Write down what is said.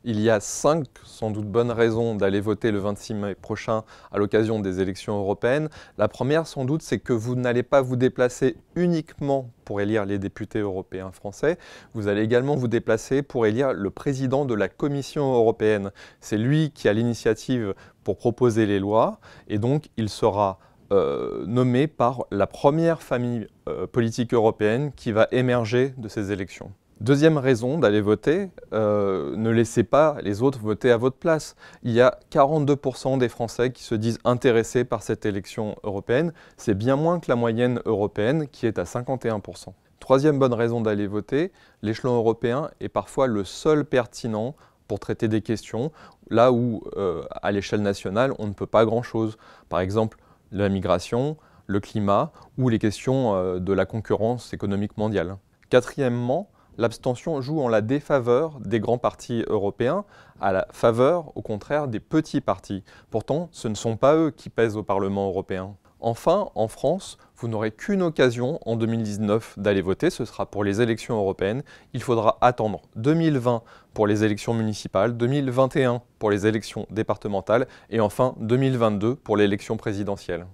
Il y a 5 sans doute bonnes raisons d'aller voter le 26 mai prochain à l'occasion des élections européennes. La première, sans doute, c'est que vous n'allez pas vous déplacer uniquement pour élire les députés européens français. Vous allez également vous déplacer pour élire le président de la Commission européenne. C'est lui qui a l'initiative pour proposer les lois et donc il sera nommé par la première famille politique européenne qui va émerger de ces élections. Deuxième raison d'aller voter, ne laissez pas les autres voter à votre place. Il y a 42% des Français qui se disent intéressés par cette élection européenne. C'est bien moins que la moyenne européenne qui est à 51%. Troisième bonne raison d'aller voter, l'échelon européen est parfois le seul pertinent pour traiter des questions, là où, à l'échelle nationale, on ne peut pas grand-chose. Par exemple, la migration, le climat ou les questions de la concurrence économique mondiale. Quatrièmement, l'abstention joue en la défaveur des grands partis européens, à la faveur, au contraire, des petits partis. Pourtant, ce ne sont pas eux qui pèsent au Parlement européen. Enfin, en France, vous n'aurez qu'une occasion en 2019 d'aller voter, ce sera pour les élections européennes. Il faudra attendre 2020 pour les élections municipales, 2021 pour les élections départementales et enfin 2022 pour l'élection présidentielle.